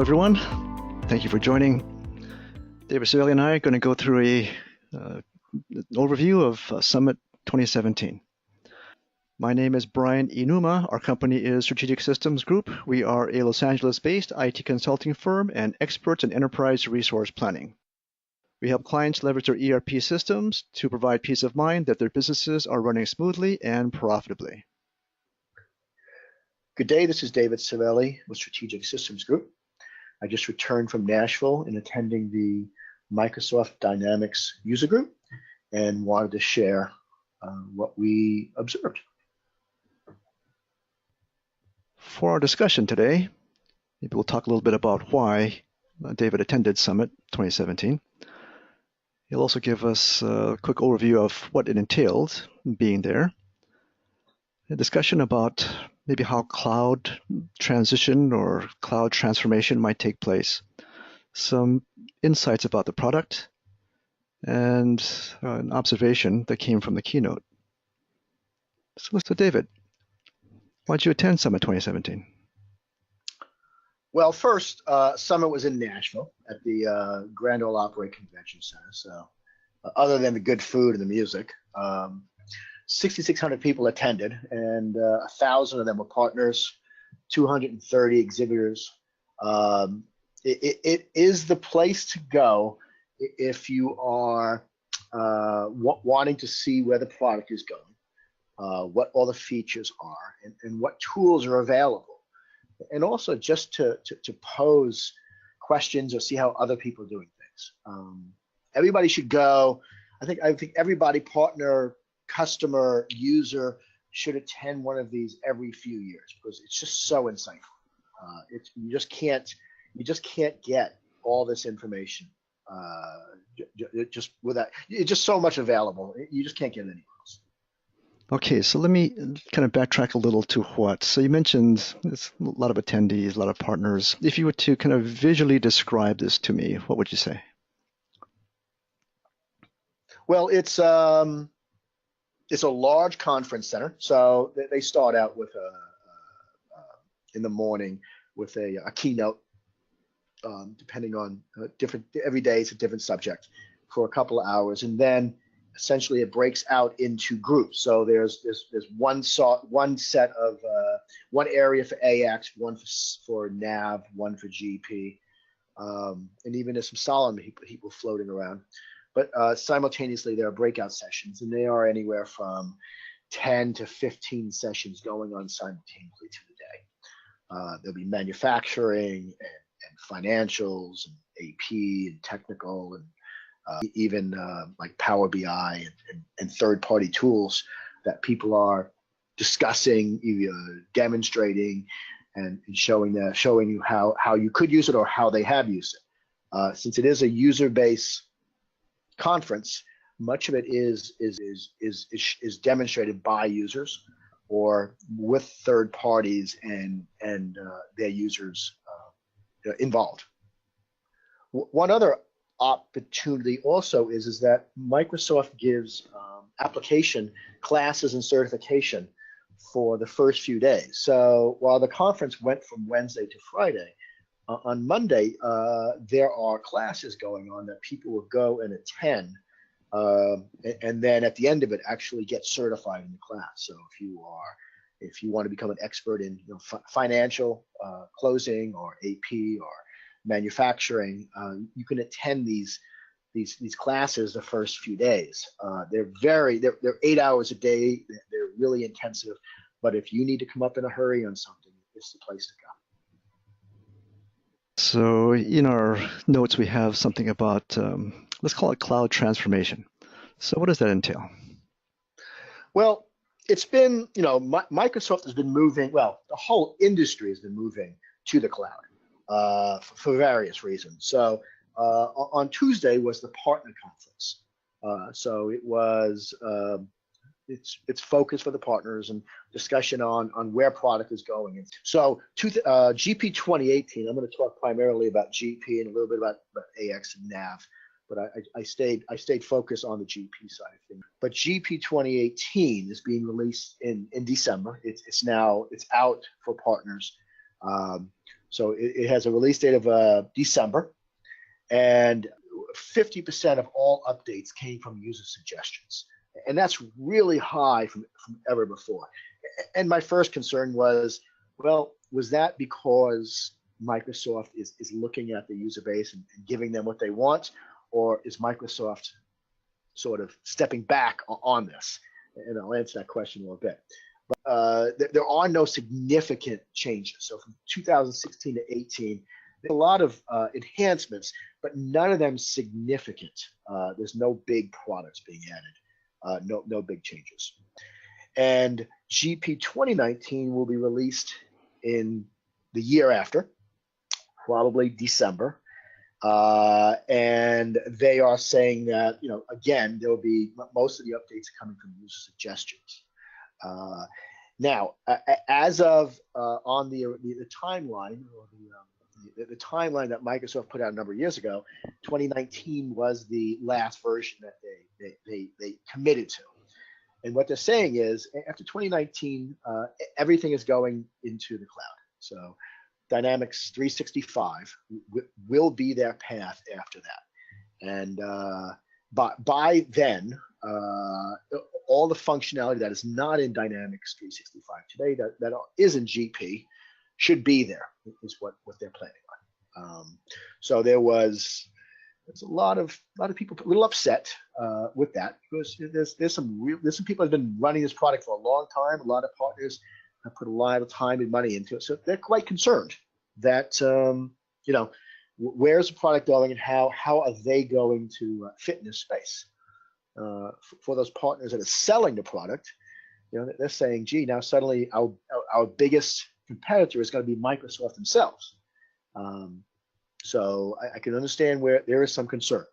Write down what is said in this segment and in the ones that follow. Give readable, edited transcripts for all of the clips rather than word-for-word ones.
everyone. Thank you for joining. David Cervelli and I are going to go through an overview of Summit 2017. My name is Brian Inuma. Our company is Strategic Systems Group. We are a Los Angeles-based IT consulting firm and experts in enterprise resource planning. We help clients leverage their ERP systems to provide peace of mind that their businesses are running smoothly and profitably. Good day, this is David Cervelli with Strategic Systems Group. I just returned from Nashville and attending the Microsoft Dynamics user group and wanted to share what we observed. For our discussion today, maybe we'll talk a little bit about why David attended Summit 2017. He'll also give us a quick overview of what it entailed being there. A discussion about maybe how cloud transition or cloud transformation might take place, some insights about the product, and an observation that came from the keynote. So David, why'd you attend Summit 2017? Well, first, Summit was in Nashville at the Grand Ole Opry Convention Center. So other than the good food and the music, 6,600 people attended, and 1,000 of them were partners, 230 exhibitors. It is the place to go if you are wanting to see where the product is going, what all the features are, and what tools are available, and also just to pose questions or see how other people are doing things. Everybody should go. I think everybody, partner, customer, user, should attend one of these every few years because it's just so insightful. You just can't get all this information just without. It's just so much available. You just can't get it anywhere else. Okay, so let me kind of backtrack a little to what. So you mentioned there's a lot of attendees, a lot of partners. If you were to kind of visually describe this to me, what would you say? Well, it's a large conference center, so they start out with in the morning with a keynote, depending on every day it's a different subject for a couple of hours, and then essentially it breaks out into groups. So there's one set of one area for AX, one for NAV, one for GP, and even there's some Solomon people floating around. But simultaneously, there are breakout sessions, and they are anywhere from 10 to 15 sessions going on simultaneously through the day. There'll be manufacturing and financials and AP and technical and even like Power BI and third-party tools that people are discussing, either demonstrating and showing you how you could use it or how they have used it. Since it is a user-based conference, much of it is demonstrated by users or with third parties and their users involved. One other opportunity also is that Microsoft gives application classes and certification for the first few days. So while the conference went from Wednesday to Friday, on Monday, there are classes going on that people will go and attend, and then at the end of it, actually get certified in the class. So if you want to become an expert in financial closing or AP or manufacturing, you can attend these classes the first few days. They're 8 hours a day. They're really intensive. But if you need to come up in a hurry on something, it's the place to go. So in our notes, we have something about, let's call it cloud transformation. So what does that entail? Well, it's been, Microsoft has been moving, the whole industry has been moving to the cloud for various reasons. So on Tuesday was the partner conference. So it was, it's focus for the partners and discussion on where product is going. And so GP 2018, I'm going to talk primarily about GP and a little bit about AX and NAV, but I stayed focused on the GP side of things. But GP 2018 is being released in December. It's out for partners. So it has a release date of December, and 50% of all updates came from user suggestions. And that's really high from ever before. And my first concern was, well, was that because Microsoft is looking at the user base and giving them what they want, or is Microsoft sort of stepping back on this? And I'll answer that question in a little bit. But there are no significant changes. So from 2016 to 18, there's a lot of enhancements, but none of them significant. There's no big products being added, no big changes. And GP 2019 will be released in the year after, probably December. And they are saying that, again, there'll be most of the updates coming from user suggestions. Now, as of on the timeline, or the timeline that Microsoft put out a number of years ago, 2019 was the last version that they committed to. And what they're saying is, after 2019, everything is going into the cloud. So Dynamics 365 will be their path after that. And by then, all the functionality that is not in Dynamics 365 today, that is in GP, should be there, is what they're planning on. So there's a lot of people a little upset with that, because there's some people that have been running this product for a long time. A lot of partners have put a lot of time and money into it, so they're quite concerned that where's the product going and how are they going to fit in this space. For those partners that are selling the product, they're saying, gee, now suddenly our biggest competitor is going to be Microsoft themselves. So I can understand where there is some concern.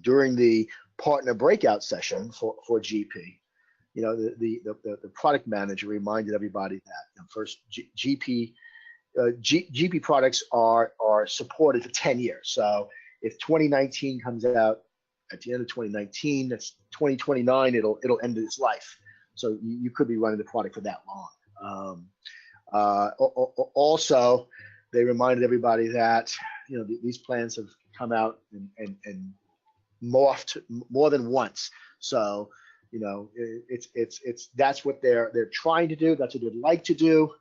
During the partner breakout session for GP, the product manager reminded everybody that first GP products are supported for 10 years. So if 2019 comes out at the end of 2019, that's 2029, it'll end its life. So you could be running the product for that long. Also, they reminded everybody that these plans have come out and morphed more than once. So it's that's what they're trying to do. That's what they'd like to do.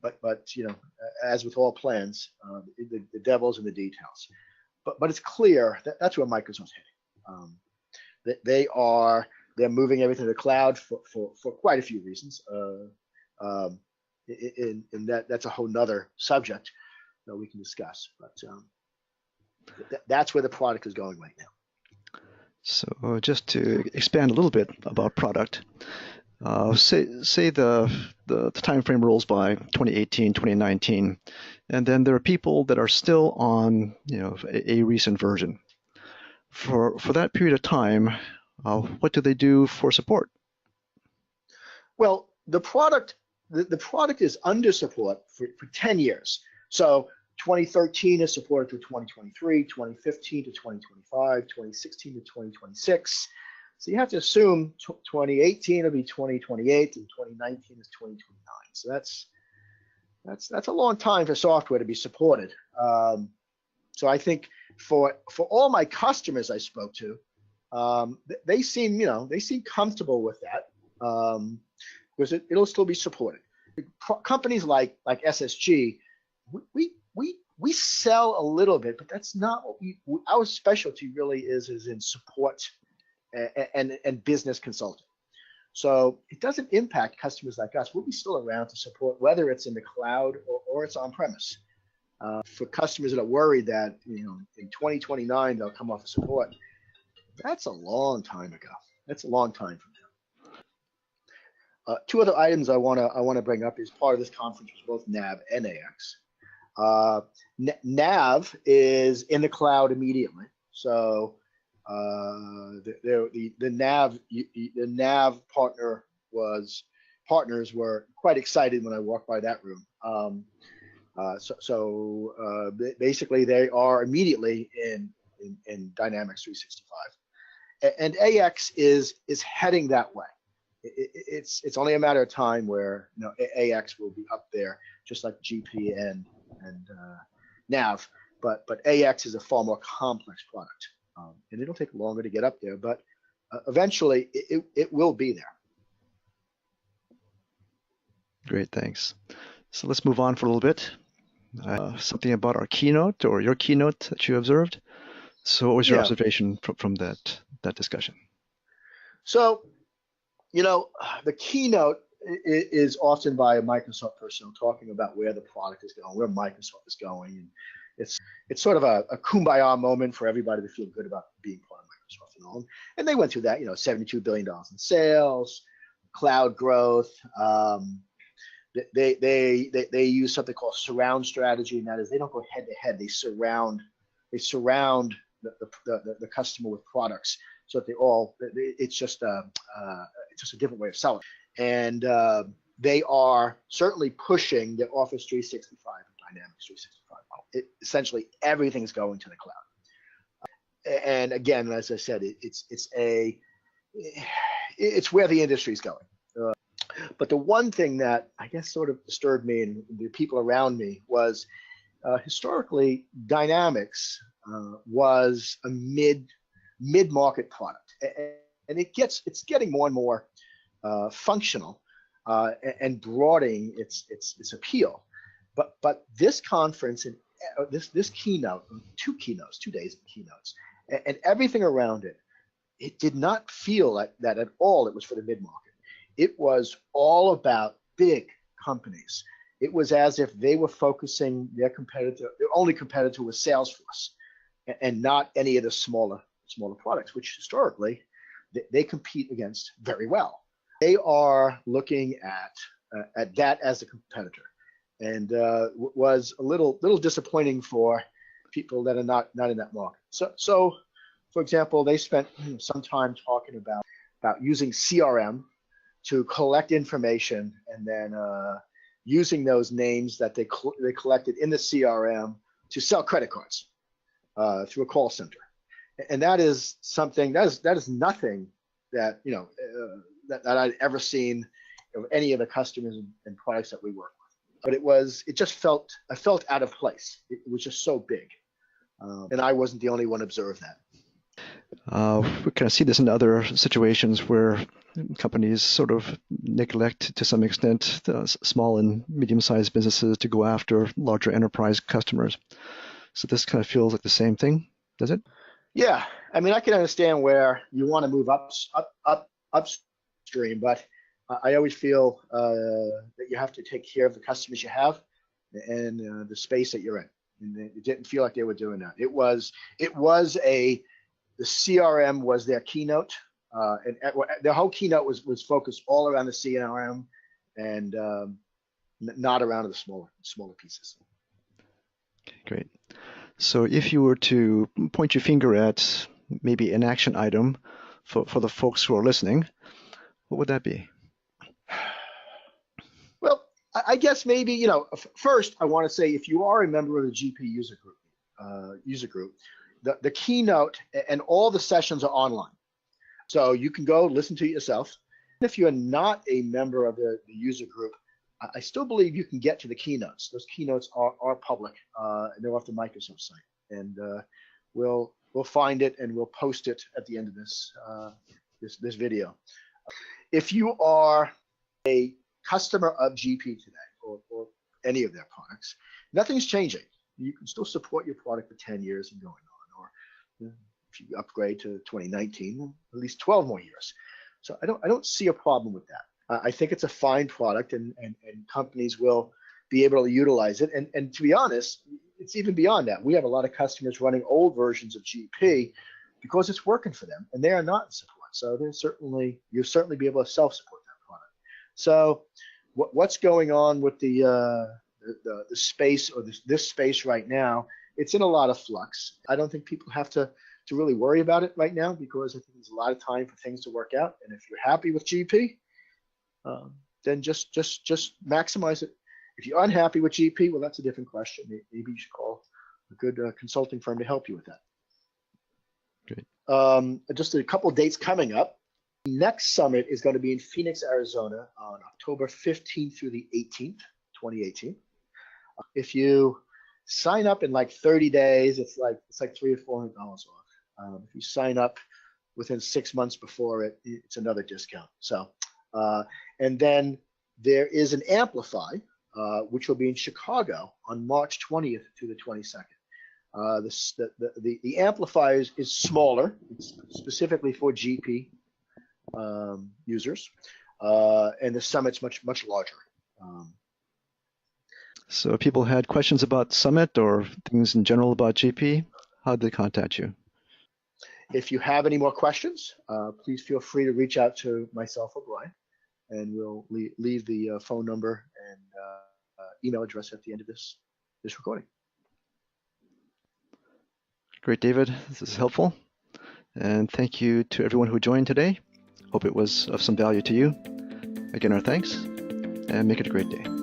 But as with all plans, the devil's in the details. But it's clear that that's where Microsoft's heading. They're moving everything to the cloud for quite a few reasons. And that's a whole nother subject that we can discuss. But that's where the product is going right now. So just to expand a little bit about product, say the time frame rolls by 2018, 2019, and then there are people that are still on a recent version. For that period of time, what do they do for support? Well, the product is under support for 10 years. So 2013 is supported through 2023, 2015 to 2025, 2016 to 2026. So you have to assume 2018 will be 2028 and 2019 is 2029. So that's a long time for software to be supported. So I think for all my customers I spoke to, they seem comfortable with that, because it'll still be supported. Companies like SSG, we sell a little bit, but that's not what our specialty really is in support and business consulting. So it doesn't impact customers like us. We'll be still around to support, whether it's in the cloud or it's on premise. For customers that are worried that in 2029 they'll come off of support, that's a long time ago. That's a long time from now. Two other items I want to bring up as part of this conference was both NAV and AX. NAV is in the cloud immediately, so the NAV partners were quite excited when I walked by that room. Basically, they are immediately in Dynamics 365, and AX is heading that way. It's only a matter of time where AX will be up there, just like GP and Nav. But AX is a far more complex product, and it'll take longer to get up there. But eventually, it will be there. Great, thanks. So let's move on for a little bit. Something about our keynote or your keynote that you observed. So what was your observation from that discussion? So, the keynote is often by a Microsoft person talking about where the product is going, where Microsoft is going. And it's sort of a kumbaya moment for everybody to feel good about being part of Microsoft and all. And they went through that, $72 billion in sales, cloud growth. They use something called surround strategy, and that is they don't go head to head. They surround the customer with products, so that it's just a different way of selling. And they are certainly pushing the Office 365 and Dynamics 365 model. Essentially, everything's going to the cloud. And again, as I said, it's where the industry's going. But the one thing that I guess sort of disturbed me and the people around me was historically Dynamics was a mid-market product, and it's getting more and more functional and broadening its appeal. But this conference and this keynote, 2 days of keynotes, and everything around it, it did not feel like that at all. It was for the mid-market. It was all about big companies. It was as if they were focusing their only competitor was Salesforce, and not any of the smaller products, which historically they compete against very well. They are looking at that as a competitor, and was a little disappointing for people that are not in that market. So for example, they spent some time talking about using CRM to collect information, and then using those names that they collected in the CRM to sell credit cards through a call center. And that is something that is nothing that that I'd ever seen of any of the customers and products that we work with. But I felt out of place. It was just so big, and I wasn't the only one to observe that. We kind of see this in other situations where companies sort of neglect to some extent the small and medium-sized businesses to go after larger enterprise customers. So this kind of feels like the same thing, does it? Yeah, I mean, I can understand where you want to move upstream, but I always feel that you have to take care of the customers you have and the space that you're in. And it didn't feel like they were doing that. The CRM was their keynote, and their whole keynote was focused all around the CRM and not around the smaller pieces. Okay, great. So if you were to point your finger at maybe an action item for the folks who are listening, what would that be? Well, I guess maybe, first I want to say, if you are a member of the GP user group, the keynote and all the sessions are online. So you can go listen to it yourself. If you're not a member of the user group, I still believe you can get to the keynotes. Those keynotes are public, and they're off the Microsoft site. And we'll find it and we'll post it at the end of this video. If you are a customer of GP today or any of their products, nothing's changing. You can still support your product for 10 years and going on, or if you upgrade to 2019, at least 12 more years. So I don't see a problem with that. I think it's a fine product, and companies will be able to utilize it. And to be honest, it's even beyond that. We have a lot of customers running old versions of GP because it's working for them, and they are not in support. So you'll certainly be able to self-support that product. So what's going on with the space, or this space right now? It's in a lot of flux. I don't think people have to really worry about it right now, because I think there's a lot of time for things to work out. And if you're happy with GP, then just maximize it. If you're unhappy with GP, well, that's a different question. Maybe you should call a good consulting firm to help you with that. Great. Just a couple of dates coming up. next summit is going to be in Phoenix, Arizona on October 15th through the 18th, 2018. If you sign up in like 30 days, it's like $300 or $400 off. If you sign up within 6 months before it, it's another discount. So, and then there is an Amplify, which will be in Chicago on March 20th to the 22nd. The Amplify is smaller. It's specifically for GP users, and the summit's much larger. So if people had questions about Summit or things in general about GP, how did they contact you? If you have any more questions, please feel free to reach out to myself or Brian, and we'll leave the phone number and email address at the end of this recording. Great, David. This is helpful. And thank you to everyone who joined today. Hope it was of some value to you. Again, our thanks, and make it a great day.